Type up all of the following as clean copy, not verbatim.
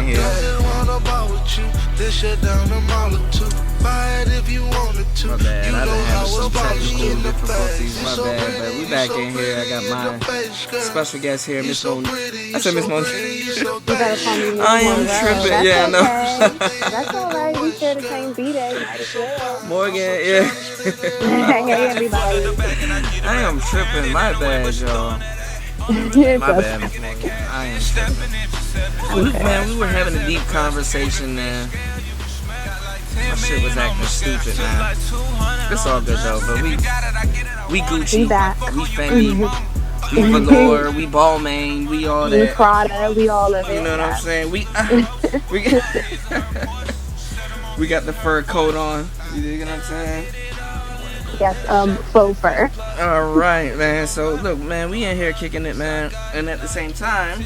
in here. My bad, I done having some technical difficulties. My bad, but we back in here. I got my special guest here, Miss Monique. I said Miss Monique. You gotta call me Miss I am Monroe. tripping. That's Yeah, I know. okay. That's all right. We share the same B-Day. Might as well. Morgan, yeah. Hey, everybody. I am tripping. My bad, y'all. It's My okay. bad, Miss Morgan. I am tripping. Man, we were having a deep conversation, man. My shit was acting stupid, man. It's all good though, but we Gucci, We back. we Fendi, we Velour, we Balmain, we all We that. Prada. We all of it. You know what I'm saying? We we got the fur coat on. You dig what I'm saying? Yes, faux fur. All right, man. So look, man, we in here kicking it, man, and at the same time,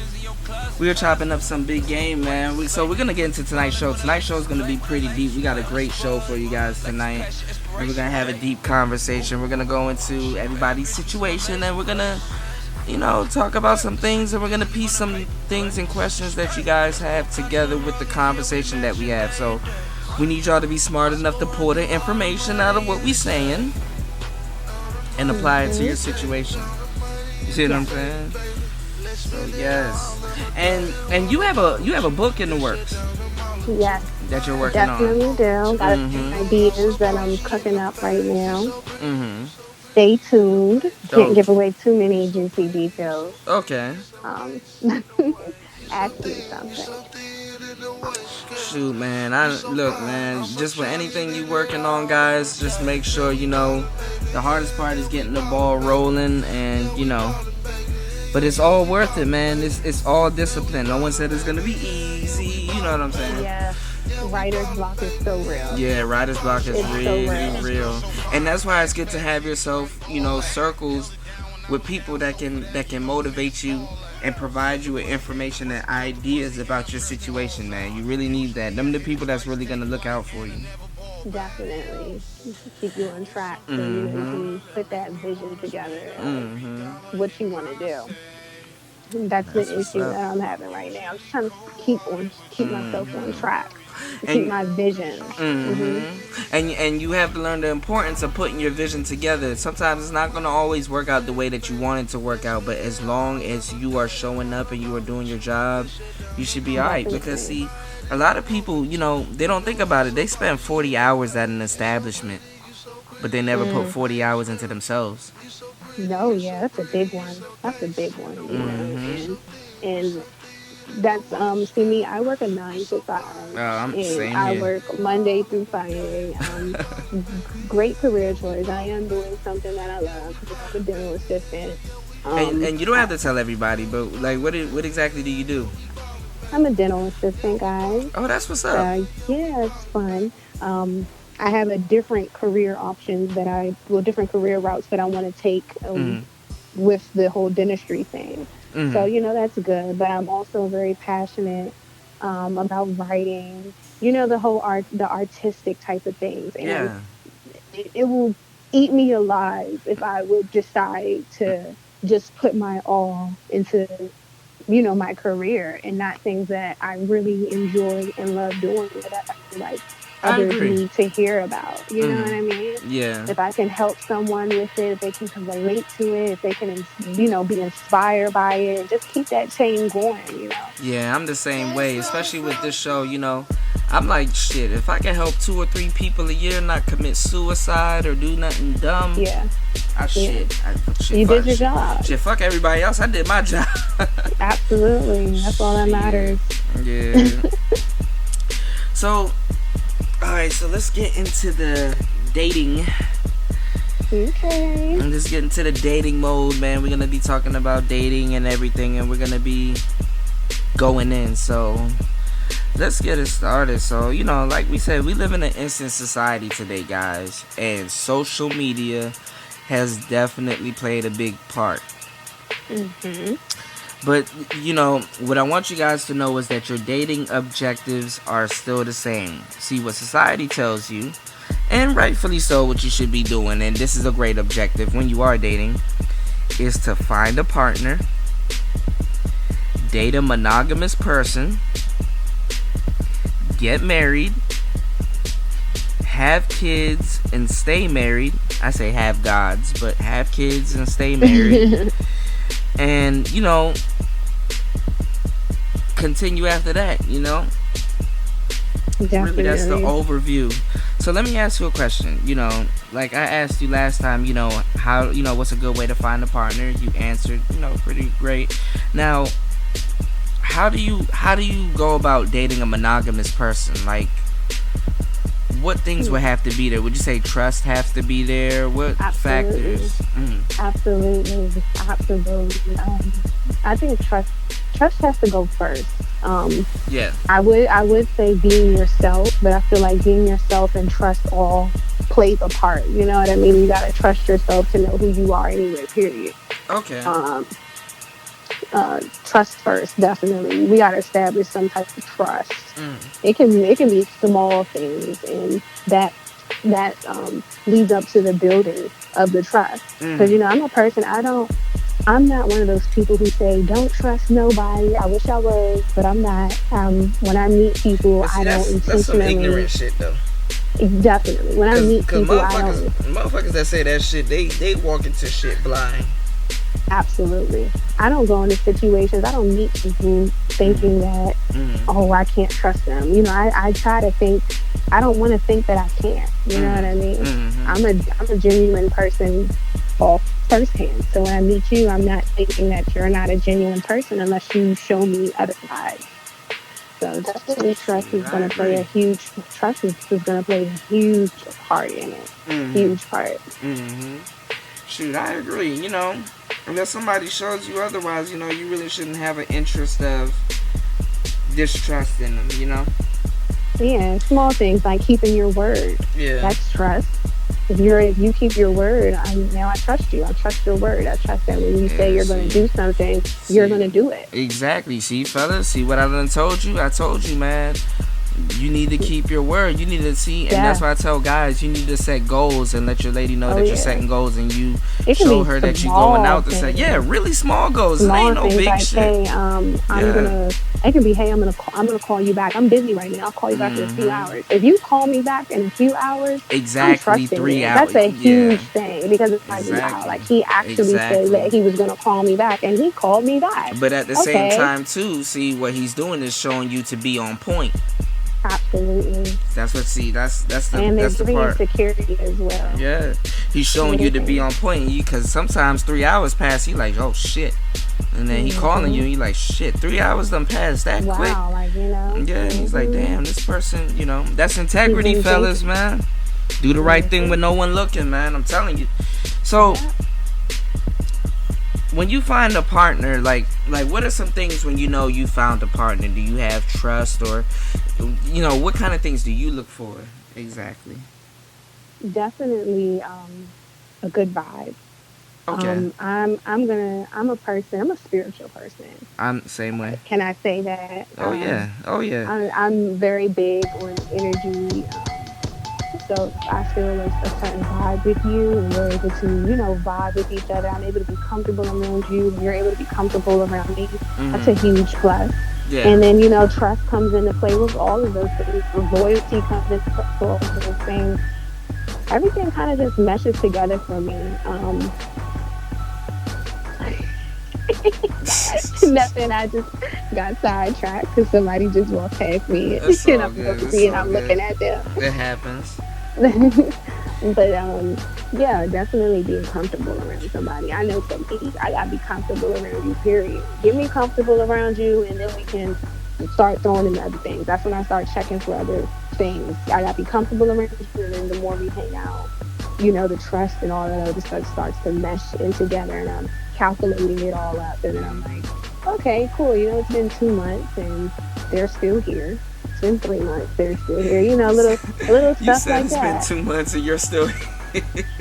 we are chopping up some big game, man. So we're gonna get into tonight's show. Tonight's show is gonna be pretty deep. We got a great show for you guys tonight. And we're gonna have a deep conversation. We're gonna go into everybody's situation, and we're gonna, talk about some things, and we're gonna piece some things and questions that you guys have together with the conversation that we have. So we need y'all to be smart enough to pull the information out of what we're saying and apply it to your situation. You see what I'm saying? So yes. And you have a book in the works Yes, that you're working definitely on. do. Got a few ideas that I'm cooking up right now. Mm-hmm. Stay tuned. Oh. Can't give away too many juicy details. Okay. Ask me something. Shoot, man. Look, man. Just with anything you working on, guys, just make sure the hardest part is getting the ball rolling, and But it's all worth it, man. It's all discipline. No one said it's gonna be easy. You know what I'm saying? Yeah, writer's block is so real. Yeah, writer's block is It's so really real. And that's why it's good to have yourself, circles with people that can motivate you and provide you with information and ideas about your situation, man. You really need that. Them the people that's really gonna look out for you. Definitely keep you on track so you can put that vision together of what you want to do. That's the what's issue up. that I'm having right now. I'm just trying to keep myself on track, to And- keep my vision. And you have to learn the importance of putting your vision together. Sometimes it's not gonna always work out the way that you want it to work out, but as long as you are showing up and you are doing your job, you should be alright. Because see, a lot of people, they don't think about it. They spend 40 hours at an establishment, but they never put 40 hours into themselves. No, yeah, that's a big one. That's a big one. You know? And that's see me. I work a 9 to 5. I'm and same I here. work Monday through Friday. Great career choice. I am doing something that I love. I'm a dental assistant. And you don't have to tell everybody, but like, what exactly do you do? I'm a dental assistant, guys. Oh, that's what's up. Yeah, it's fun. I have a different career options different career routes that I want to take with the whole dentistry thing. So, that's good. But I'm also very passionate about writing, the whole the artistic type of things. And Yeah. it will eat me alive if I would decide to just put my all into my career and not things that I really enjoy and love doing that I feel like I others agree. need to hear about. You know what I mean? Yeah. If I can help someone with it, if they can relate to it, if they can, be inspired by it, and just keep that chain going, Yeah, I'm the same way, especially with this show, I'm like, shit, if I can help 2 or 3 people a year not commit suicide or do nothing dumb, Yeah. shit, You did your job. Shit, fuck everybody else. I did my job. Absolutely. That's all that matters. Yeah. So, alright, so let's get into the dating. Okay. And let's get into the dating mode, man. We're going to be talking about dating and everything, and we're going to be going in. So, let's get it started. So, like we said, we live in an instant society today, guys. And social media has definitely played a big part. But, what I want you guys to know is that your dating objectives are still the same. See, what society tells you, and rightfully so, what you should be doing, and this is a great objective when you are dating, is to find a partner, date a monogamous person, get married, have kids, and stay married. I say have gods, but have kids and stay married. And, you know, continue after that, you know? Definitely. Really, that's the overview. So let me ask you a question. You know, like I asked you last time, you know, how, you know, what's a good way to find a partner? You answered, you know, pretty great. Now, how do you go about dating a monogamous person? Like, what things would have to be there? Would you say trust has to be there? What Absolutely. factors? Absolutely. I think trust has to go first. Yeah. I would say being yourself, but I feel like being yourself and trust all plays a part. You know what I mean? You gotta trust yourself to know who you are anyway, period. Okay. Trust first, definitely. We gotta establish some type of trust. It can be small things, and that leads up to the building of the trust. Because you know, I'm a person. I'm not one of those people who say don't trust nobody. I wish I was, but I'm not. When I meet people, See, I don't intentionally. That's some ignorant shit, though. Definitely. When I meet people, I don't. Motherfuckers that say that shit, they walk into shit blind. Absolutely. I don't go into situations. I don't meet people thinking that, oh, I can't trust them. You know, I try to think. I don't want to think that I can't. You know what I mean? I'm a genuine person off firsthand. So when I meet you, I'm not thinking that you're not a genuine person unless you show me otherwise. So definitely trust is going to play a huge part in it. Huge part. Shoot, I agree. You know, unless somebody shows you otherwise, you know, you really shouldn't have an interest of distrusting them, you know? Yeah, small things like keeping your word. Yeah. That's trust. If you keep your word, now I trust you. I trust your word. I trust that when you say you're going to do something, you're going to do it. Exactly. See, fellas, see what I done told you? I told you, man. You need to keep your word. You need to see, and that's why I tell guys, you need to set goals and let your lady know that you're setting goals, and you show her that you're going out to say, really small goals. It ain't no big like, shit. Hey, it can be, hey, I'm gonna call you back. I'm busy right now. I'll call you back in a few hours. If you call me back in a few hours, exactly 3 hours. That's a huge thing because it's like, wow, like he actually said that he was gonna call me back, and he called me back. But at the same time, too, see what he's doing is showing you to be on point. Absolutely. That's what. See, that's the and that's the part. Security as well. Yeah, he's showing you to be on point. Because sometimes 3 hours pass, he like, oh shit, and then he calling you, and he like, shit, 3 hours done passed that quick. Wow, like you know. Yeah, he's like, damn, this person, you know, that's integrity, fellas, man. Do the right thing with no one looking, man. I'm telling you. So. When you find a partner, like what are some things when you know you found a partner? Do you have trust, or you know, what kind of things do you look for exactly? Definitely a good vibe. Okay. I'm a spiritual person. I'm the same way. Can I say that? Oh yeah. I'm very big on energy. So I feel like a certain vibe with you, and we're able to, you know, vibe with each other. I'm able to be comfortable around you, and you're able to be comfortable around me. That's a huge plus. Yeah. And then, you know, trust comes into play with all of those things. Loyalty comes into play with all of those things. Everything kind of just meshes together for me. Nothing. I just got sidetracked because somebody just walked past me, and I'm looking at them. It happens. But yeah, definitely being comfortable around somebody. I know for me, I gotta be comfortable around you. Period. Get me comfortable around you, and then we can start throwing in other things. That's when I start checking for other things. I gotta be comfortable around you, and then the more we hang out, you know, the trust and all that other stuff starts to mesh in together, and I'm calculating it all up, and then I'm like, okay, cool. You know, it's been 2 months, and they're still here. It's been 3 months, they're still here. You know, little stuff like that. You said it's been 2 months, and you're still here.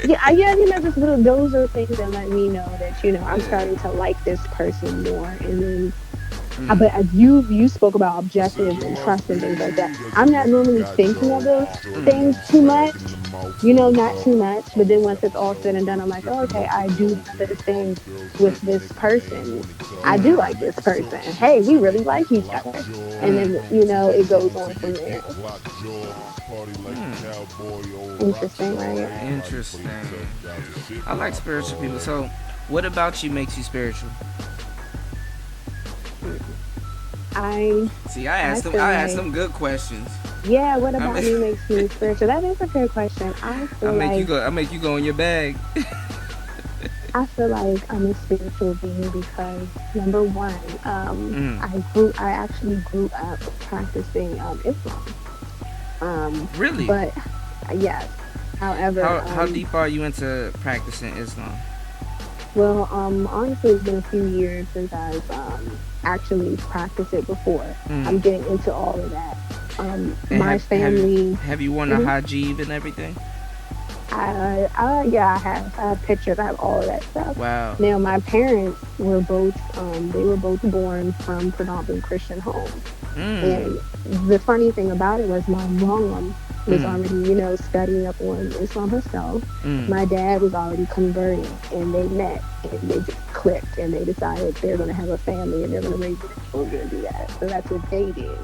yeah, you know, just those are things that let me know that, you know, I'm starting to like this person more, and then But as you spoke about objectives and trust and things like that, I'm not normally thinking of those things too much, not too much. But then once it's all said and done, I'm like, oh, okay, I do have this thing with this person. I do like this person. Hey, we really like each other. And then, it goes on from there. Interesting, right? Interesting. I like spiritual people. So, what about you makes you spiritual? I See, I asked them good questions. Yeah, what about me makes me spiritual? That is a good question. I make you go in your bag. I feel like I'm a spiritual being because number one, I actually grew up practicing Islam. Really? But yes. However, how deep are you into practicing Islam? Well, honestly, it's been a few years since I've actually practiced it before. I'm getting into all of that. My family. Have you worn a hijab and everything? Yeah, I have. I have pictures. I have all of that stuff. Wow. Now, my parents were both. They were both born from predominantly Christian homes. And the funny thing about it was my mom was already, studying up on Islam herself. My dad was already converting, and they met, and they just clicked, and they decided they're going to have a family, and they're going to raise their children and do that. So that's what they did.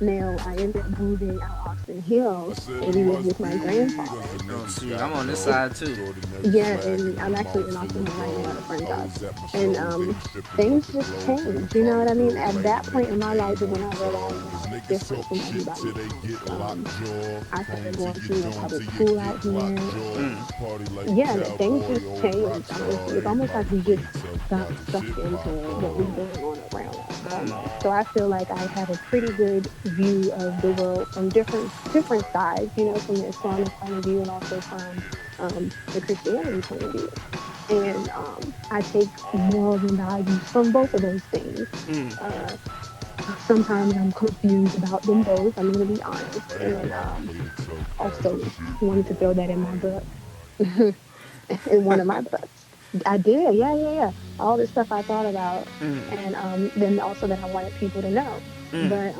Now, I ended up moving out Oxon Hill, and we lived with my grandfather. Oh, see, I'm on this side, too. Yeah, and I'm actually in Oxon Hill right now at a friend's house. And things just changed, you know what I mean? At that point in my life, when I realized I was different from everybody, I started going to public school out here. Yeah, things just changed. It's almost like we just got sucked into what was going on around us. So I feel like I have a pretty good view of the world from different sides, from the Islamic point of view and also from the Christianity point of view. And I take morals and values from both of those things. Sometimes I'm confused about them both, I'm going to be honest. And also wanted to throw that in my book, in one of my books. I did, yeah. All the stuff I thought about, and then also that I wanted people to know. But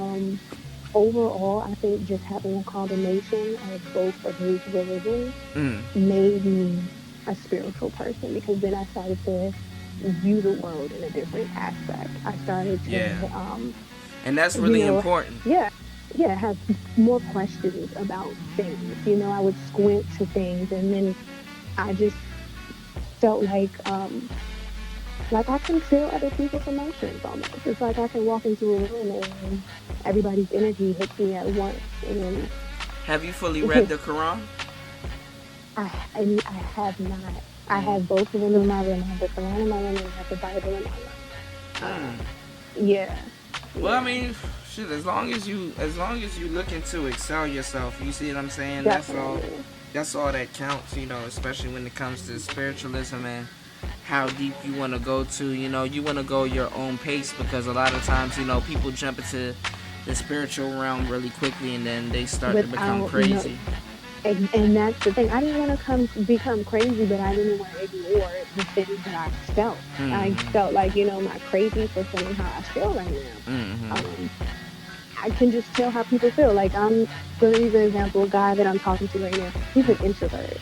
overall, I think just having a combination of both of these religions made me a spiritual person, because then I started to view the world in a different aspect. I started to, and that's really important. Yeah, have more questions about things. I would squint to things, and then I just felt like I can feel other people's emotions almost. It's like I can walk into a room and everybody's energy hits me at once. And have you fully read the Quran? I have not. I have both of them in my room. I have the Quran in my room and I have the Bible in my room. Yeah. Well, I mean, shit. As long as you looking to excel yourself, you see what I'm saying? Definitely. That's all that counts, especially when it comes to spiritualism and how deep you want to go to. You want to go your own pace, because a lot of times, people jump into the spiritual realm really quickly and then they start to become crazy. And that's the thing. I didn't want to become crazy, but I didn't want to ignore the things that I felt. I felt like, I'm not crazy for feeling how I feel right now. I can just tell how people feel. Like, I'm going to use an example. A guy that I'm talking to right now, he's an introvert.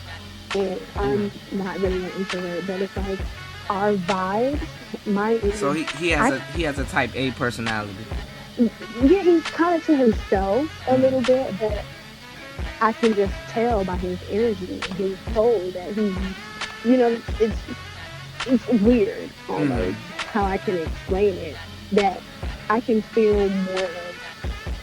And I'm not really an introvert, but it's like our vibes. So he has a type A personality. Yeah, he's kind of to himself a little bit, but I can just tell by his energy and his soul that he's, it's weird almost how I can explain it, that I can feel more of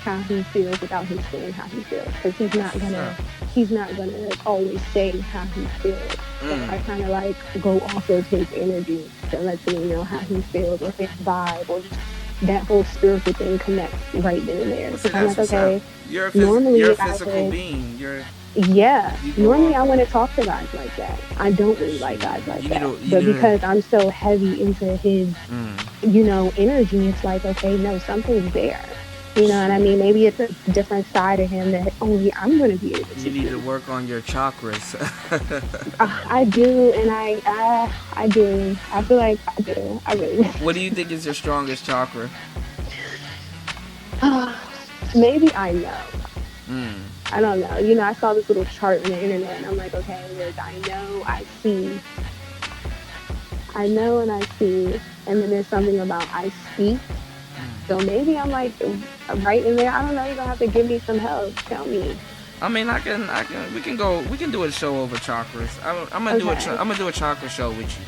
how he feels without him saying how he feels, because he's not gonna always say how he feels. So I kind of like go off of his energy that lets me know how he feels, or his vibe, or just that whole spiritual thing connects right then and there. So I'm like, okay, you're a physical being. Normally I want to talk to guys like that. I don't really like guys like that. But because I'm so heavy into his, energy, it's like, okay, no, something's there. You know what I mean? Maybe it's a different side of him that only I'm going to be able to You need see. to work on your chakras. I do, and I do. I feel like I do. I really do. What do you think is your strongest chakra? Maybe I know. Mm. I don't know. You know, I saw this little chart on the internet, and I'm like, okay, look, I know, I see. I know and I see. And then there's something about I speak. So maybe I'm like right in there. I don't know. You're gonna have to give me some help. Tell me. I mean, we can do a show over chakras. I'm gonna I'm gonna do a chakra show with you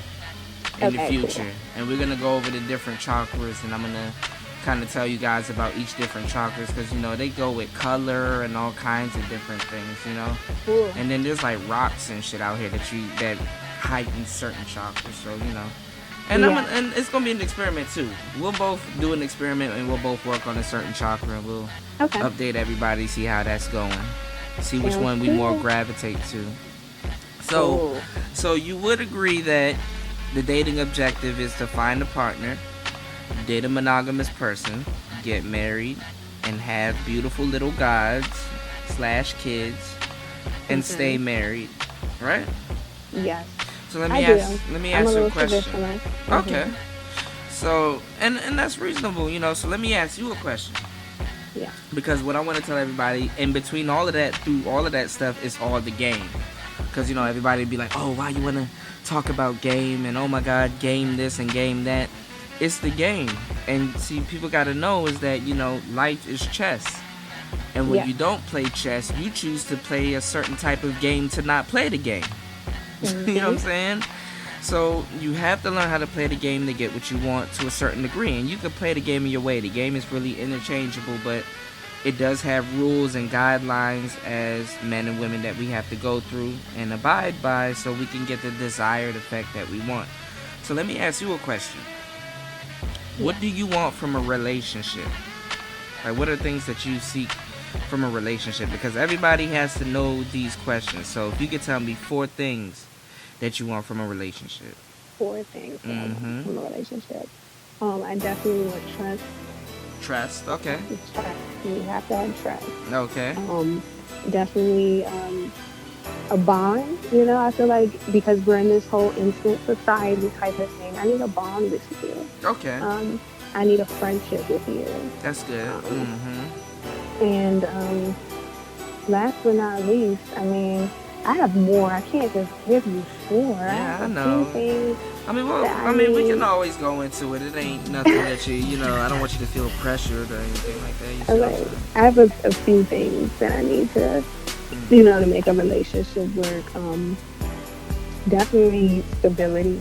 in the future, cool. and we're gonna go over the different chakras, and I'm gonna kind of tell you guys about each different chakras because you know they go with color and all kinds of different things, you know. Cool. And then there's like rocks and shit out here that heighten certain chakras, so you know. And and it's gonna be an experiment too. We'll both do an experiment and we'll both work on a certain chakra and we'll update everybody, see how that's going, see which one we more gravitate to. So you would agree that the dating objective is to find a partner, date a monogamous person, get married, and have beautiful little gods/kids, and stay married, right? Yes. So let me ask you a question. Okay. So and that's reasonable, you know. So let me ask you a question. Yeah. Because what I want to tell everybody, in between all of that, through all of that stuff, is all the game. Because you know everybody be like, oh, why you want to talk about game and oh my God, game this and game that. It's the game. And see, people got to know is that you know life is chess. And when you don't play chess, you choose to play a certain type of game to not play the game. You know what I'm saying? So you have to learn how to play the game to get what you want to a certain degree. And you can play the game in your way. The game is really interchangeable, but it does have rules and guidelines as men and women that we have to go through and abide by so we can get the desired effect that we want. So let me ask you a question. What do you want from a relationship? Like, what are things that you seek from a relationship? Because everybody has to know these questions. So if you could tell me 4 things that you want from a relationship. 4 things from a relationship. I definitely want trust. Trust, okay. Trust. You have to have trust. Okay. Definitely a bond. You know, I feel like because we're in this whole instant society type of thing, I need a bond with you. Okay. I need a friendship with you. That's good. And last but not least, I mean, I have more. I can't just give you 4. Yeah, I know. We can always go into it. It ain't nothing that you know, I don't want you to feel pressured or anything like that. Okay. I have a few things that I need to, you know, to make a relationship work. Definitely stability.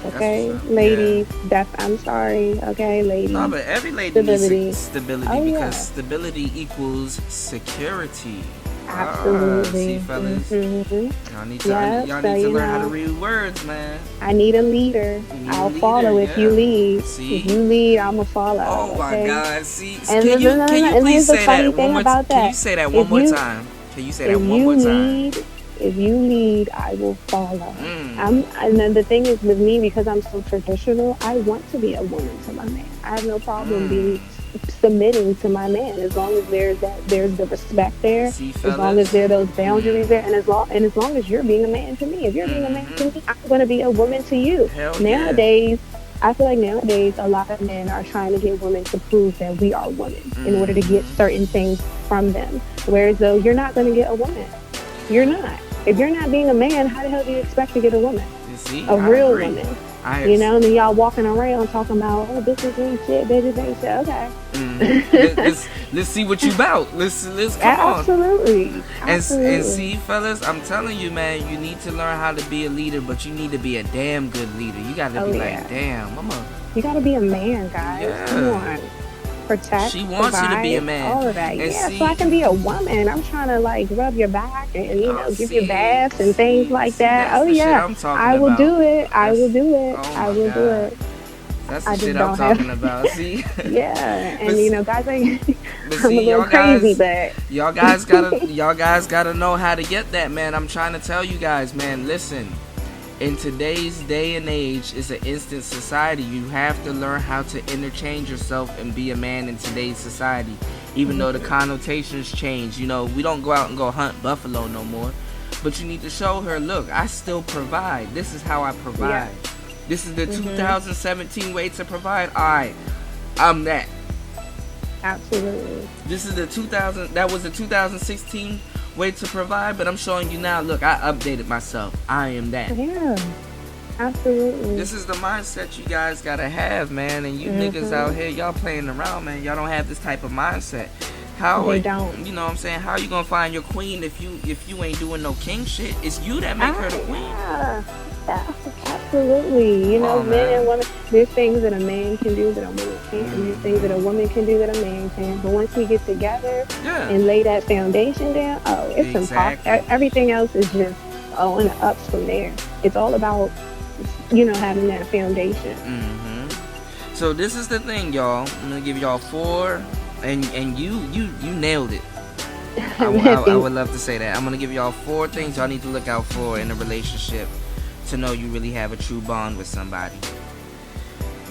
Okay, ladies, I'm sorry. Okay, ladies. No, but every lady needs stability because stability equals security. Absolutely. See, fellas, y'all need to learn how to read words, man. I need a leader. I'll follow if you lead. See? If you lead, I'ma follow. Oh my God! See, and can you please say that one more time? Can you say that one more time? Can you say that one more time? If you lead, I will follow. And then the thing is with me, because I'm so traditional, I want to be a woman to my man. I have no problem submitting to my man as long as there's the respect there, as long as there are those boundaries there, and as long as you're being a man to me. If you're being a man to me, I'm going to be a woman to you. Nowadays, I feel like nowadays a lot of men are trying to get women to prove that we are women in order to get certain things from them. Whereas though you're not going to get a woman. You're not. If you're not being a man, how the hell do you expect to get a woman? A real woman. You know, and then y'all walking around talking about, oh, bitches ain't shit, bitches ain't shit. Okay. Let's see what you about. Let's come Absolutely. on. And see, fellas, I'm telling you, man, you need to learn how to be a leader, but you need to be a damn good leader. You got to be like, damn, you got to be a man, guys. Yeah. Come on. Protect, she wants provide, you to be a man. All of that. So I can be a woman. I'm trying to like rub your back and give you baths and things like that. I will do it. I will do it. I will do it. That's the shit I'm talking about. See? Yeah, and you know, guys, I'm a little crazy, but y'all guys gotta know how to get that, man. I'm trying to tell you guys, man. Listen. In today's day and age, it's an instant society. You have to learn how to interchange yourself and be a man in today's society. even though the connotations change. You know, we don't go out and go hunt buffalo no more. But you need to show her, look, I still provide. This is how I provide. Yeah. This is the 2017 way to provide. All right, I'm that. Absolutely. This is that was the 2016 way to provide, but I'm showing you now, look, I updated myself. I am that. Yeah. Absolutely. This is the mindset you guys gotta have, man. And you niggas out here, y'all playing around, man. Y'all don't have this type of mindset. How they don't. You know what I'm saying? How you gonna find your queen if you ain't doing no king shit? It's you that make her the queen. Yeah, absolutely. You know, men and women. There's things that a man can do that a woman can't, and there's things that a woman can do that a man can't. But once we get together and lay that foundation down, it's impossible. Everything else is just on the ups from there. It's all about, you know, having that foundation. So this is the thing, y'all. I'm gonna give y'all 4. And you nailed it. I would love to say that. I'm going to give y'all 4 things y'all need to look out for in a relationship to know you really have a true bond with somebody.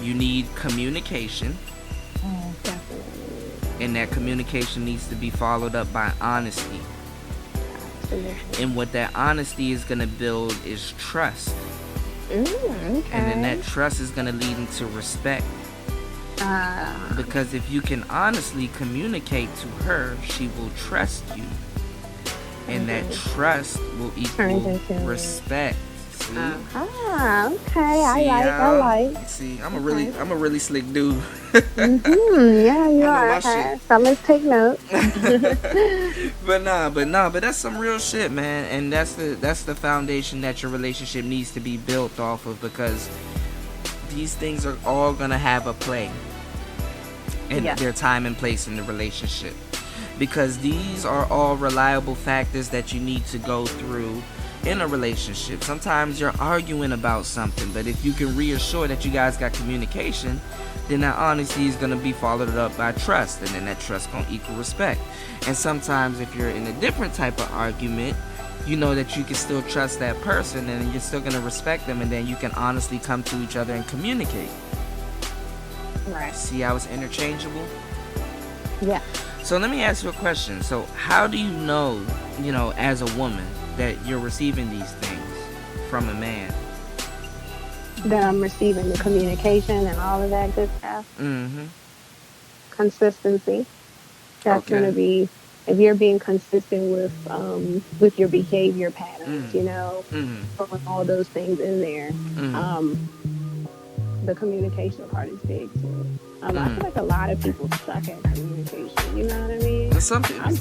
You need communication. Oh, definitely. And that communication needs to be followed up by honesty. Absolutely. And what that honesty is going to build is trust. Okay. And then that trust is going to lead into respect. Because if you can honestly communicate to her, she will trust you. And that trust will equal respect. See? Okay. I like. See, I'm a really slick dude. Yeah, you are. Okay. So let's take notes. but that's some real shit, man. And that's the foundation that your relationship needs to be built off of, because these things are all gonna have a play in their time and place in the relationship, because these are all reliable factors that you need to go through in a relationship. Sometimes you're arguing about something, but if you can reassure that you guys got communication, then that honesty is going to be followed up by trust, and then that trust going to equal respect. And sometimes if you're in a different type of argument, you know that you can still trust that person, and you're still going to respect them, and then you can honestly come to each other and communicate. Right. See how it's interchangeable? Yeah. So let me ask you a question. So how do you know, as a woman, that you're receiving these things from a man? That I'm receiving the communication and all of that good stuff. Consistency. That's going to be, if you're being consistent with your behavior patterns, throwing all those things in there. The communication part is big too. I feel like a lot of people suck at communication. You know what I mean?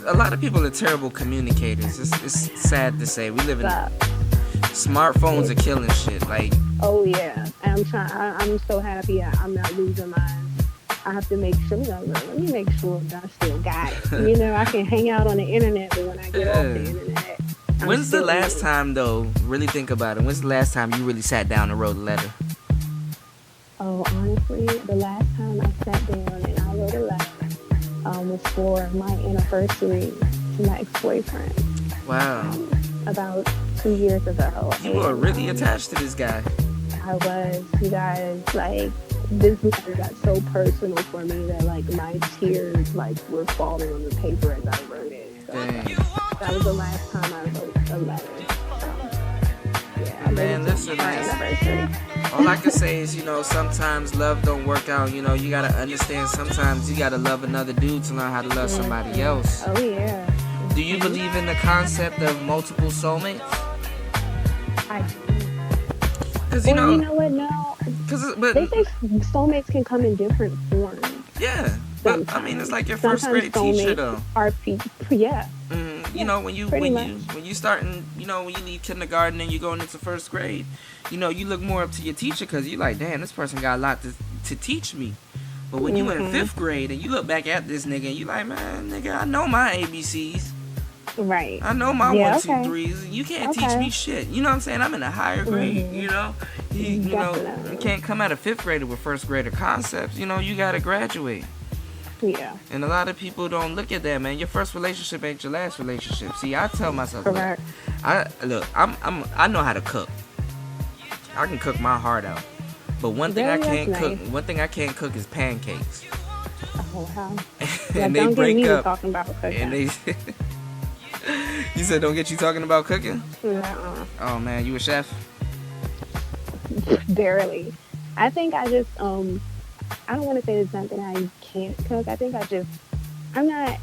A lot of people are terrible communicators. It's sad to say. We live in smartphones are killing shit. Like, oh yeah, I'm so happy I'm not losing mine. I have to make sure. Let me make sure that I still got it. I can hang out on the internet, but when I get off the internet. When's the last time though? Really think about it. When's the last time you really sat down and wrote a letter? Oh, honestly, the last time I sat down and I wrote a letter was for my anniversary to my ex-boyfriend. Wow. About 2 years ago. You were really attached to this guy. I was. You guys, this letter got so personal for me that, my tears, were falling on the paper as I wrote it. So, that was the last time I wrote a letter. Man, listen, all I can say is, sometimes love don't work out. You gotta understand, sometimes you gotta love another dude to learn how to love somebody else. Oh, yeah. Do you believe in the concept of multiple soulmates? I do. Because, you know what? No. They say soulmates can come in different forms. Yeah. But, it's like your first grade teacher, though. Are people, yeah. When you starting, when you leave kindergarten and you're going into first grade, you look more up to your teacher because you're like, damn, this person got a lot to teach me. But when you in fifth grade and you look back at this nigga and you like, man, nigga, I know my ABCs. Right. I know my 1, 2, 3s. You can't teach me shit. You know what I'm saying? I'm in a higher grade, you can't come out of fifth grader with first grader concepts. You gotta graduate. Yeah. And a lot of people don't look at that, man. Your first relationship ain't your last relationship. See, I tell myself, correct. I know how to cook. I can cook my heart out. But one thing I can't cook is pancakes. Oh, wow. Yeah, and they don't get break me to up. talking about cooking. And they, you said don't get you talking about cooking. Nuh-uh. Oh man, you a chef? Barely. I think I just I don't want to say it's not that I can't cook. I think I'm not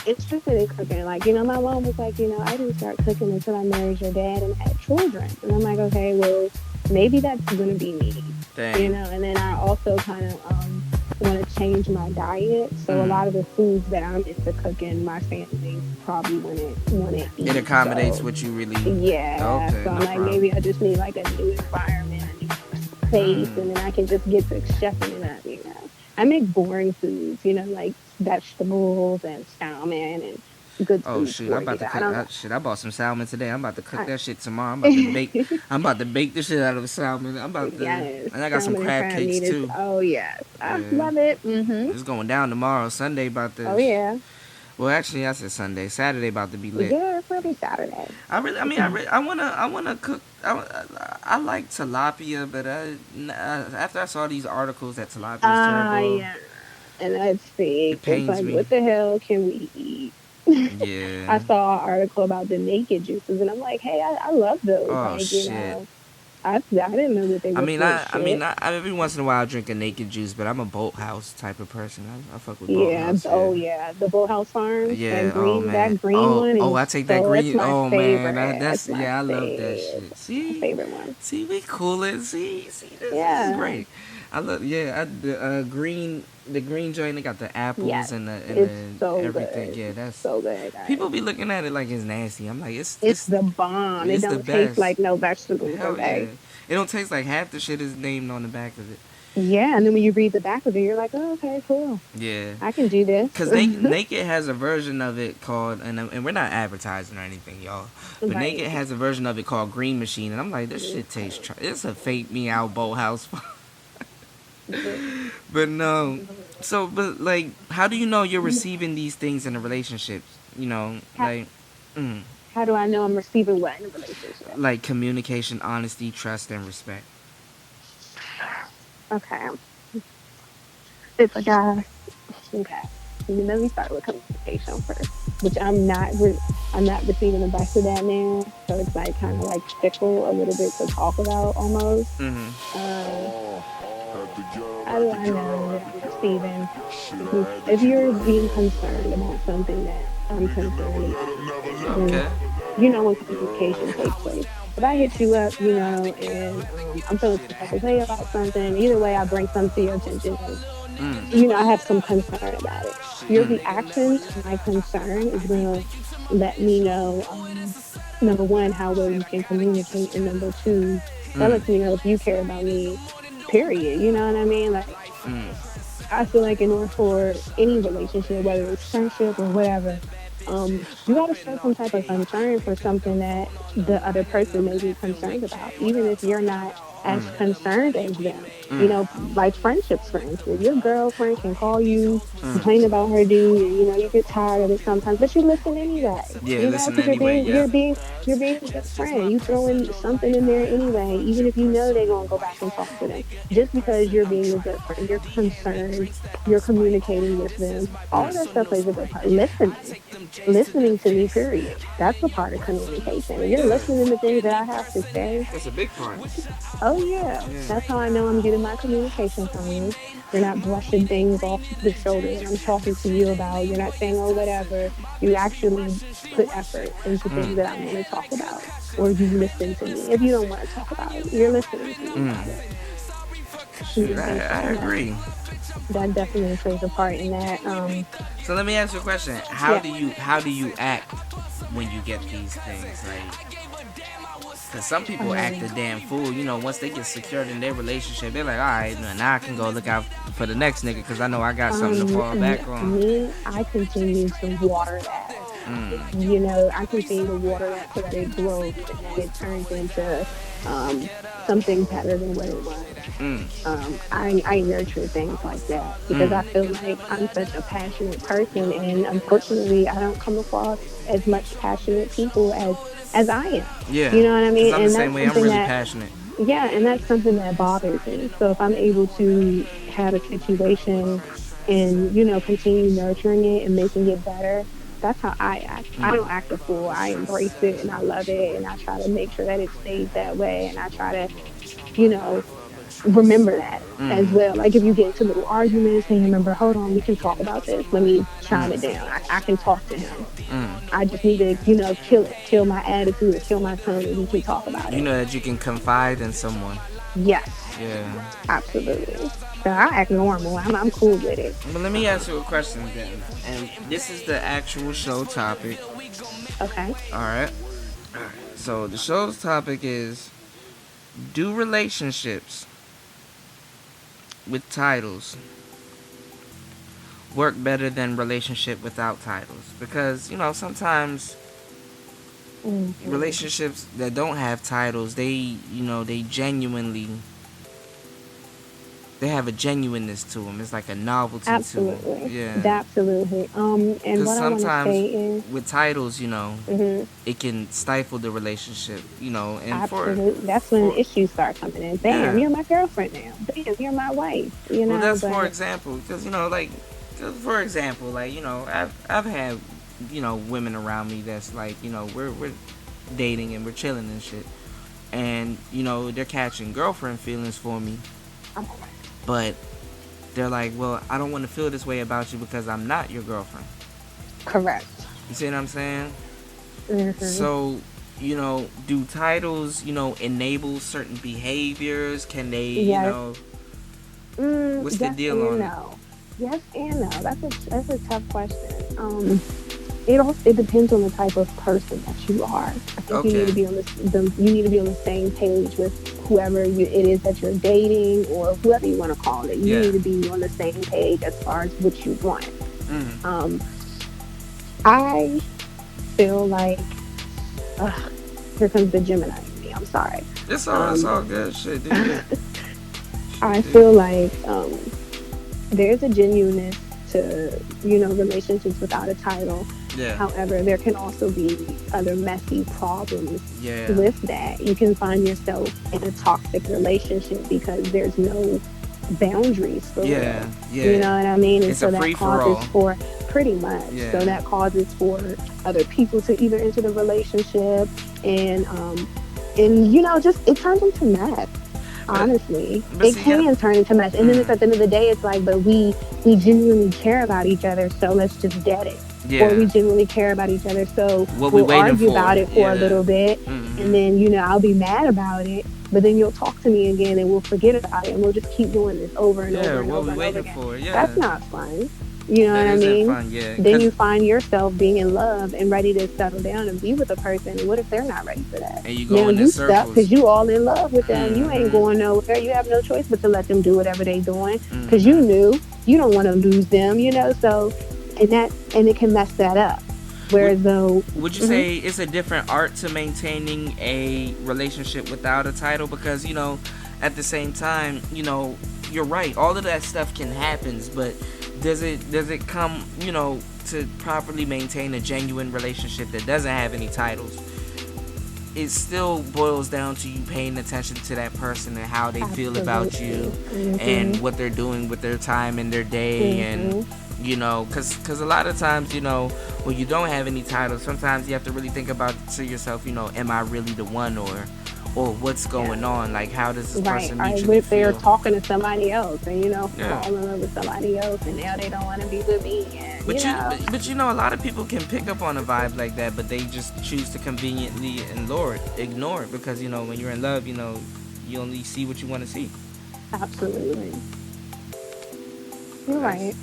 interested in cooking. Like, my mom was like, I didn't start cooking until I married your dad and had children. And I'm like, okay, well, maybe that's gonna be me. Dang. And then I also kind of want to change my diet. So a lot of the foods that I'm into cooking, my family probably wouldn't eat. It accommodates so, what you really. Yeah. Okay, So I'm no like, problem. maybe I just need like a new environment, a new space, and then I can just get to chefing it up. I make boring foods, like vegetables and salmon and good Oh food. shoot! I'm about to I don't cook. I bought some salmon today. I'm about to cook that shit tomorrow. I'm about to bake. I'm about to bake the shit out of the salmon. I'm about to. Yes, And I got some salmon crab and cakes meat too. Oh yes, I Yeah. love it. Mm-hmm. It's going down tomorrow. Sunday about to. Oh yeah. Well, actually, I said Sunday. Saturday about to be lit. Yeah, it's probably Saturday. I wanna cook. I like tilapia, but after I saw these articles that tilapia is terrible. Yeah. And let's see. It pains It's like, me. what the hell can we eat? Yeah. I saw an article about the naked juices, and I'm like, hey, I love those. Oh, like, shit. I didn't know that they were. Every once in a while I drink a naked juice, but I'm a boat house type of person. I fuck with boat Yeah. house. Oh yeah, the Boathouse Farms. Yeah. That green, man. that green one. Oh, I take that so green. That's my Oh favorite. man, That's my I love that favorite. shit. See, My favorite one. See, we coolin'. See, this Yeah. is great. I love. Yeah, the green joint. They got the apples Yes. and It's so everything. good. Yeah, that's So good. Guys. People be looking at it like it's nasty. I'm like, it's the bomb. It it's the don't taste best. like no vegetables. hell yeah. Okay. It don't taste like half the shit is named on the back of it. Yeah, and then when you read the back of it, you're like, oh, okay, cool. Yeah. I can do this. Because Naked has a version of it called, and we're not advertising or anything, y'all. But Right. Naked has a version of it called Green Machine, and I'm like, this shit tastes. It's a fake me out Boathouse. But no, but like, how do you know you're receiving these things in a relationship? How do I know I'm receiving what in a relationship? Like communication, honesty, trust, and respect. Okay. It's a guy. Okay. Let me start with communication first, which I'm not receiving the best of that now. So it's like kind of like fickle a little bit to talk about almost. How do I know that I'm receiving? If you're being concerned about something that I'm concerned about, Okay. when communication takes place. If I hit you up, and I'm feeling some type of way about something, either way, I bring something to your attention. I have some concern about it. Your reaction to my concern is going to let me know, number one, how well you can communicate, and number two, that lets me know if you care about me, period. You know what I mean? Like, I feel like in order for any relationship, whether it's friendship or whatever, you gotta show some type of concern for something that the other person may be concerned about, even if you're not as concerned as them. Like friendships, for instance. Your girlfriend can call you, complain about her dude, and you get tired of it sometimes, but you listen anyway. Yeah, listen anyway. You're being a good friend. You throwing something in there anyway, even if you know they're gonna go back and talk to them. Just because you're being a good friend, you're concerned, you're communicating with them. All of that stuff plays a good part. Listening to me, period. That's a part of communication. When you're listening to things that I have to say, That's a big part. oh yeah. That's how I know I'm getting my communication from you. You're not brushing things off the shoulder that I'm talking to you about. You're not saying, oh, whatever. You actually put effort into things that I want to talk about. Or you listen to me. If you don't want to talk about it, you're listening to me about it. Shoot, I agree. That definitely plays a part in that. So let me ask you a question. How do you act when you get these things? Like, because some people act a damn fool. Once they get secured in their relationship, they're like, all right, now I can go look out for the next nigga because I know I got something to fall back on. Me, I continue to water that. I continue to water that so that it grows and it turns into something better than what it was. I nurture things like that because I feel like I'm such a passionate person, and unfortunately I don't come across as much passionate people as I am. Yeah. You know what I mean? I'm the same way. I'm really passionate. Yeah, and that's something that bothers me. So if I'm able to have a situation and continue nurturing it and making it better. That's how I act. I don't act a fool. I embrace it and I love it, and I try to make sure that it stays that way, and I try to you know remember that as Mm-hmm. well. Like if you get into little arguments and you remember, hold on, we can talk about this. Let me chime it down. I can talk to him. I just need to, kill my attitude or kill my tone, and we can talk about You it. know that you can confide in someone. Yes, Yeah. absolutely. So I act normal. I'm cool with it. But let me ask you a question then. And this is the actual show topic. Okay. Alright. So the show's topic is, do relationships with titles work better than relationship without titles? Because, sometimes Hmm. relationships that don't have titles, they genuinely, they have a genuineness to them. It's like a novelty to them. Absolutely. Yeah. Absolutely. And Because what I want to sometimes say is, with titles, hmm it can stifle the relationship, and absolutely. That's when for issues start coming in. Bam, yeah. you're my girlfriend now. Bam, you're my wife. Well, that's for But example, because like, 'cause for example, like I've had women around me that's like we're dating and we're chilling and shit, and they're catching girlfriend feelings for me, but they're like, well, I don't want to feel this way about you because I'm not your girlfriend. correct. You see what I'm saying? Hmm. So, do titles, enable certain behaviors? Can they, Yes. what's the Yes deal and on it? no. Yes and no. That's a tough question. It depends on the type of person that you are. I think you need to Okay. be on you need to be on the same page with whoever it is that you're dating, or whoever you want to call it. You need Yeah. to be on the same page as far as what you want. Mm. Um, I feel like, ugh, here comes the Gemini in me. I'm sorry. It's Um, all good. Shit, do you? I Shit, do you? feel like there's a genuineness to relationships without a title. Yeah. However, there can also be other messy problems Yeah. with that. You can find yourself in a toxic relationship because there's no boundaries for Yeah. real. You Yeah. know what I mean? And It's a so that free for causes all. for pretty much. So Yeah. that causes for other people to either enter the relationship, and just it turns into mess. But Honestly, but it see, yeah. can turn into mess. And then it's Mm. at the end of the day, it's like, but we genuinely care about each other, so let's just dead it. Or we Yeah. genuinely care about each other, so What we we'll waiting argue for? about it for a Yeah. little bit, and Mm-hmm. then I'll be mad about it, but then you'll talk to me again, and we'll forget about it, and we'll just keep doing this over and Yeah. over and What over we and over waiting again. for? That's Yeah. not fun. You know That what I isn't mean? fun. Yeah. Then Cause you find yourself being in love and ready to settle down and be with a person. And what if they're not ready for that? and you Now going in you stuck circles. because you all in love with them. You ain't Mm-hmm. going nowhere. You have no choice but to let them do whatever they doing because you Mm-hmm. knew you don't want to lose them. So and it can mess that up. Would Whereas though, Would you mhm, say it's a different art to maintaining a relationship without a title? Because at the same time, you're right. All of that stuff can happen, but does it come to properly maintain a genuine relationship that doesn't have any titles? It still boils down to you paying attention to that person and how they feel about you, absolutely, and what they're doing with their time and their day, and mhm, because a lot of times, when you don't have any titles, sometimes you have to really think about to yourself, am I really the one, or what's yeah. going on? Like, how does this Right. person Or mutually what if they're feel? talking to somebody else and, Yeah. fall in love with somebody else and now they don't want to be with me and, But a lot of people can pick up on a vibe like that, but they just choose to conveniently ignore it, because when you're in love, you only see what you want to see. absolutely. You're right.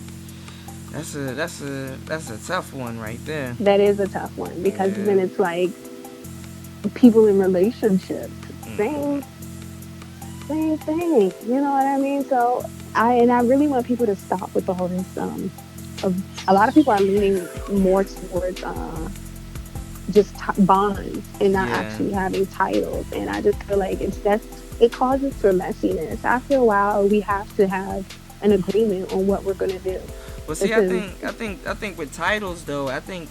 That's that's a tough one right there. That is a tough one because Yeah. then it's like people in relationships, Mm-hmm. same thing. You know what I mean? So I really want people to stop with all this. Of a lot of people are leaning more towards just bonds and not Yeah. actually having titles. And I just feel like it causes for messiness. After a while, we have to have an agreement on what we're gonna do Well, see, because I think with titles though, I think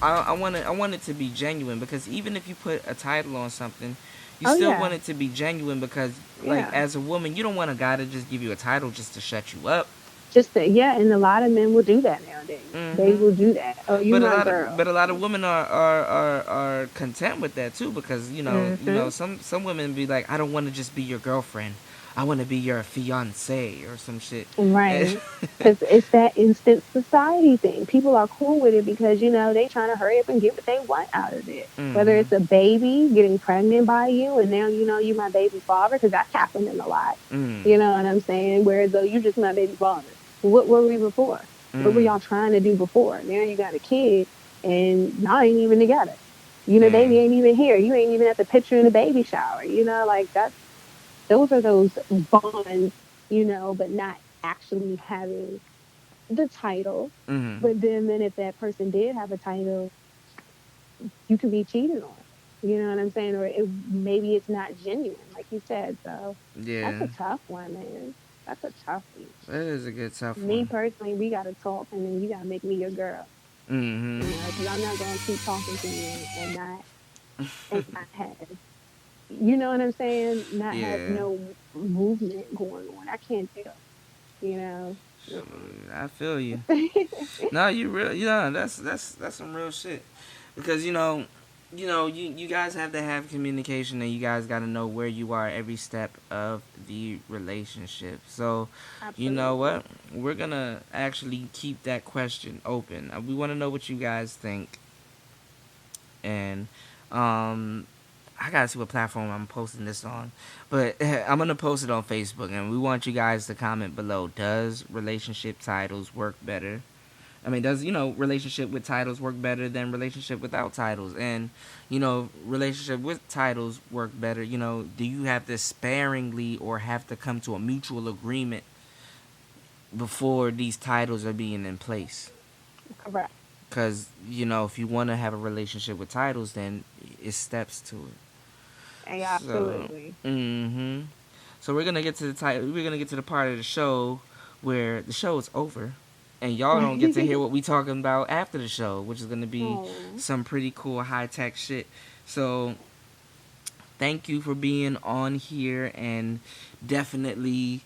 I want it to be genuine, because even if you put a title on something, you oh still yeah, want it to be genuine, because like yeah, as a woman, you don't want a guy to just give you a title just to shut you up. just that, yeah, and a lot of men will do that nowadays. They Mhm. will do that. Oh, you my girl. But a lot of women are content with that too, because Hmm. some women be like, I don't want to just be your girlfriend, I want to be your fiance or some shit. Right. Because it's that instant society thing. People are cool with it because, they trying to hurry up and get what they want out of it. Whether Mhm. it's a baby getting pregnant by you and now you my baby father, because that's happening a lot. Mm. You know what I'm saying? Whereas though you just my baby father. What were we before? What were Mm. y'all trying to do before? Now you got a kid and y'all ain't even together. Baby Dang. ain't even here. You ain't even at the picture in the baby shower. Like those are those bonds, but not actually having the title. Mhm. But then if that person did have a title, you can be cheated on. You know what I'm saying? Or maybe it's not genuine, like you said. So that's Yeah, a tough one, man. That's a toughie. that is a good tough Me one. personally, we gotta talk, and then you gotta make me your girl. Mhm. Because I'm not gonna keep talking to you and not have, you know what I'm saying? Not have Yeah. no movement going on. I can't do it. You know. Mm-mm. I feel you. No, you real. That's some real shit. Because you guys have to have communication, and you guys got to know where you are every step of the relationship. So, you know Absolutely. what? We're gonna actually keep that question open. We want to know what you guys think, and um, I gotta see what platform I'm posting this on, but I'm gonna post it on Facebook, and we want you guys to comment below. Does relationship titles work better? I mean, does relationship with titles work better than relationship without titles? And relationship with titles work better. Do you have to sparingly or have to come to a mutual agreement before these titles are being in place? Correct. Because if you want to have a relationship with titles, then it's steps to it. So, Absolutely. so we're gonna get to the title. We're gonna get to the part of the show where the show is over, and y'all don't get to hear what we talking about after the show, which is gonna be Oh, some pretty cool high tech shit. So, thank you for being on here and definitely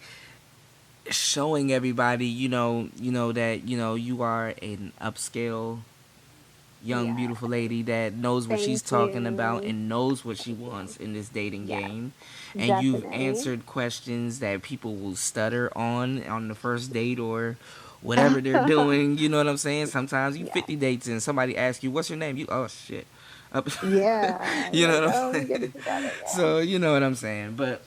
showing everybody, that you are an upscale young yeah. beautiful lady that knows what she's Thank talking about you. and knows what she Thank you. wants in this dating Yes, game, and you've definitely. answered questions that people will stutter on the first date or whatever they're doing. You know what I'm saying? Sometimes you Yes. 50 dates and somebody asks you what's your name, you, oh shit. Yeah. You know Like, what oh, I'm let me get saying? it together. Yeah. So you know what I'm saying. But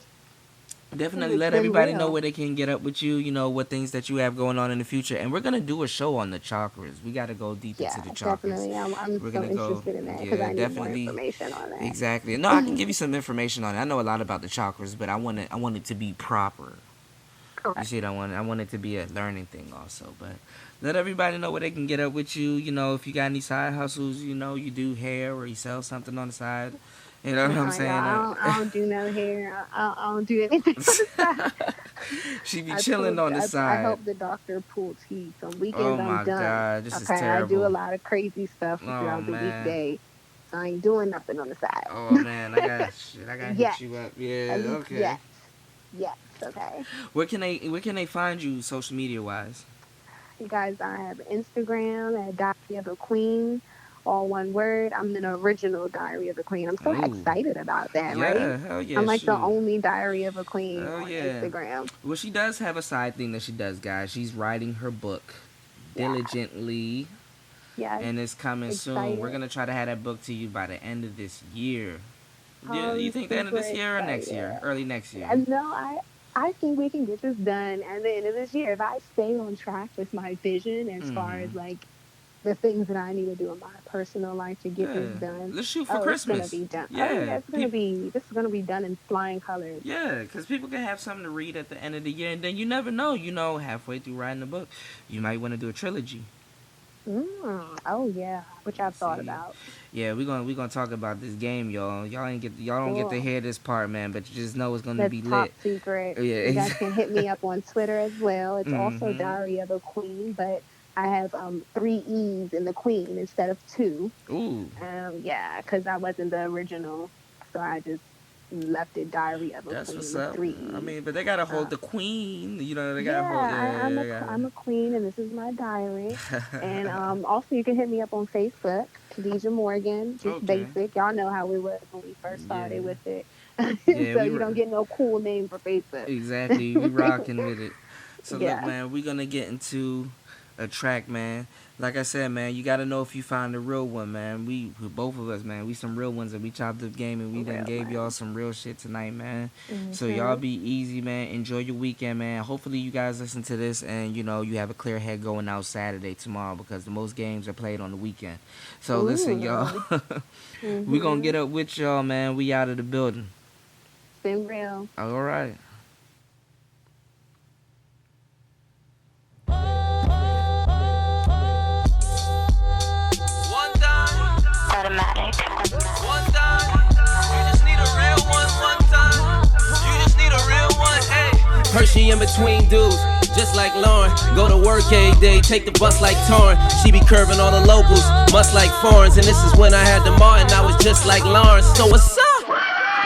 definitely It's let been everybody know real. where they can get up with you, what things that you have going on in the future. And we're gonna do a show on the chakras. We gotta go deep Yeah, into the chakras. definitely. I'm We're so gonna go, interested in that because yeah, I need more definitely. information on Exactly. No, I can that. give you some information on it. I know a lot about the chakras, but I want it to be proper. You Correct. see, I want it to be a learning thing also. But let everybody know where they can get up with you. If you got any side hustles, you do hair or you sell something on the side. You know what Oh I'm my God, saying? I don't do no hair. I don't do anything on the side. She be I chilling pulled. on the I side. help the doctor pull teeth. On weekends, Oh I'm my done. god, this is Okay, I do a terrible. lot of crazy stuff Oh throughout the man. weekday, so I ain't doing nothing on the Oh side. man, I got shit. I gotta hit Yet, you up. at Yeah, least okay. yet, yet. Okay, Where can they find you social media wise? you guys. I have Instagram at Diary of a Queen, all one word. I'm an original Diary of a Queen. I'm so Ooh. excited about that, right? Yeah, hell yeah, I'm like the shoot. only Diary of a Queen Hell on yeah. Instagram. Well, she does have a side thing that she does, guys. She's writing her book Yeah, diligently, yes, and it's coming soon. We're excited. gonna try to have that book to you by the end of this year. Yeah, you I'm think the end of super this year or next excited. year? Early next year. And no, I think we can get this done at the end of this year if I stay on track with my vision as far Mm-hmm. as like the things that I need to do in my personal life to get this Yeah. done. Let's shoot for Oh, it's gonna Christmas. be done. Oh Yeah. yeah, this is gonna be done in flying colors. Yeah, because people can have something to read at the end of the year, and then you never know. Halfway through writing the book, you might want to do a trilogy. Oh yeah, which I've thought See, about. yeah, we gonna talk about this game, y'all. Y'all don't get to Cool. hear this part, man, but you just know it's gonna That's be top lit. secret. You Yeah. guys can hit me up on Twitter as well. It's also Mm-hmm. Diary of a Queen, but I have three E's in the Queen instead of two. Ooh. Yeah, because I wasn't the original, so I just left it Diary of a That's Queen what's with up. 3 I E's. mean, but they gotta hold the queen. You know, they gotta hold. Yeah, I'm a queen, and this is my diary. And also, you can hit me up on Facebook, Khadijah Morgan, just Okay. basic. Y'all know how it was when we first started Yeah. with it. Yeah, So we you were don't get no cool name for Facebook. exactly. We rocking with it. So look, Yeah. man, we're gonna get into a track, man. Like I said, man, you gotta know if you find a real one, man. We both of us, man, we some real ones, and we chopped up game, and we done Real gave y'all ones. some real shit tonight, man. So y'all Hmm. be easy, man. Enjoy your weekend, man. Hopefully you guys listen to this, and you know you have a clear head going out Saturday tomorrow, because the most games are played on the weekend. So listen, y'all, Ooh. we gonna Hmm. get up with y'all, man. We out of the building. It's been real. All right. Automatic. One time, you just need a real one time. You just need a real one, hey. Hershey in between dudes, just like Lauren. Go to work every day, take the bus like Torrin. She be curving all the locals, must like foreigns. And this is when I had the Martin, I was just like Lawrence. So what's up?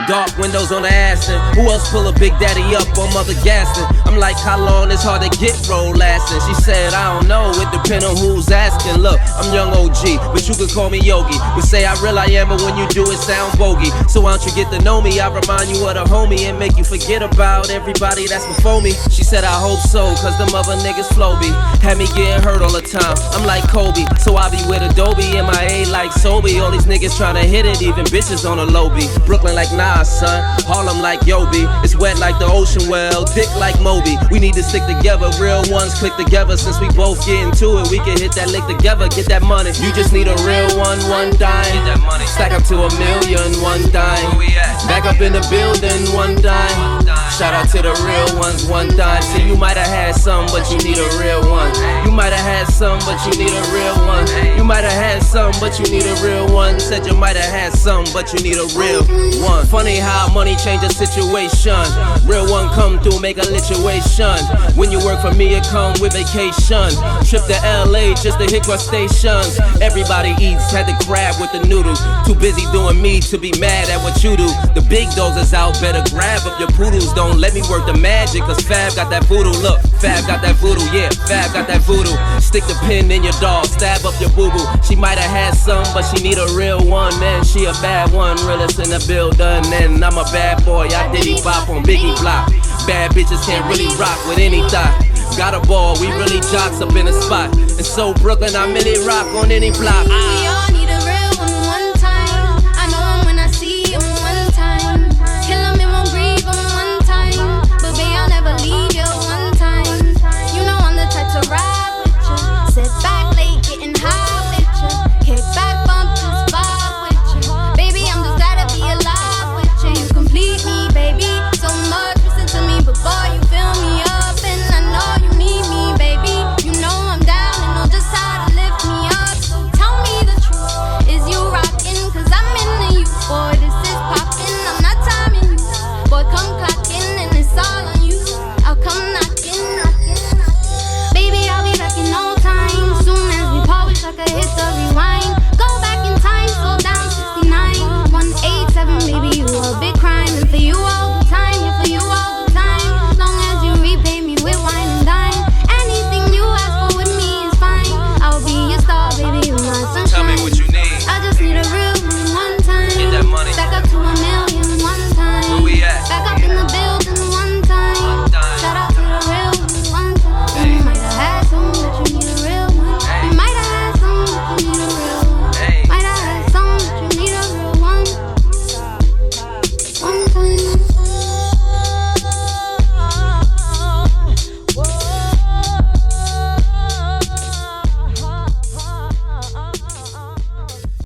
Dark windows on the Aston. Who else pull a Big Daddy up on Mother Gaston? I'm like, how long it's hard to get roll lasting? She said, I don't know, it depend on who's asking. Look, I'm young OG, but you could call me Yogi. We say I real I am, but when you do it sound bogey. So why don't you get to know me? I remind you of the homie and make you forget about everybody that's before me. She said, I hope so, cause them other niggas flow be. Had me getting hurt all the time, I'm like Kobe. So I be with Adobe, MIA like Sobe. All these niggas tryna hit it, even bitches on a low beat. Brooklyn like Nas, son, Harlem like Yobi. It's wet like the ocean well, dick like Moby. We need to stick together, real ones click together. Since we both get into it, we can hit that lick together, get that money. You just need a real one dime. Get that money. Stack up to $1 million, one dime. Where we at? Back up in the building, one dime. Shout out to the real ones, one dime. See, you might have had some, but you need a real one. You might have had some, but you need a real one. You might have had some, but you need a real one. Said you might have had some, but you need a real one. Funny how money change a situation. Real one come through, make a lituation. When you work for me, it come with vacation. Trip to LA just to hit crustaceans. Everybody eats, had to grab with the noodles. Too busy doing me to be mad at what you do. The big dogs is out, better grab up your poodles. Don't let me work the magic, cause Fab got that voodoo. Look, Fab got that voodoo, yeah, Fab got that voodoo. Stick the pin in your dog, stab up your boo-boo. She might have had some, but she need a real one. And she a bad one, realest in the building. And I'm a bad boy, I diddy bop on Biggie Block. Bad bitches can't really rock with any thought. Got a ball, we really jocks up in the spot. And so Brooklyn, I really rock on any block.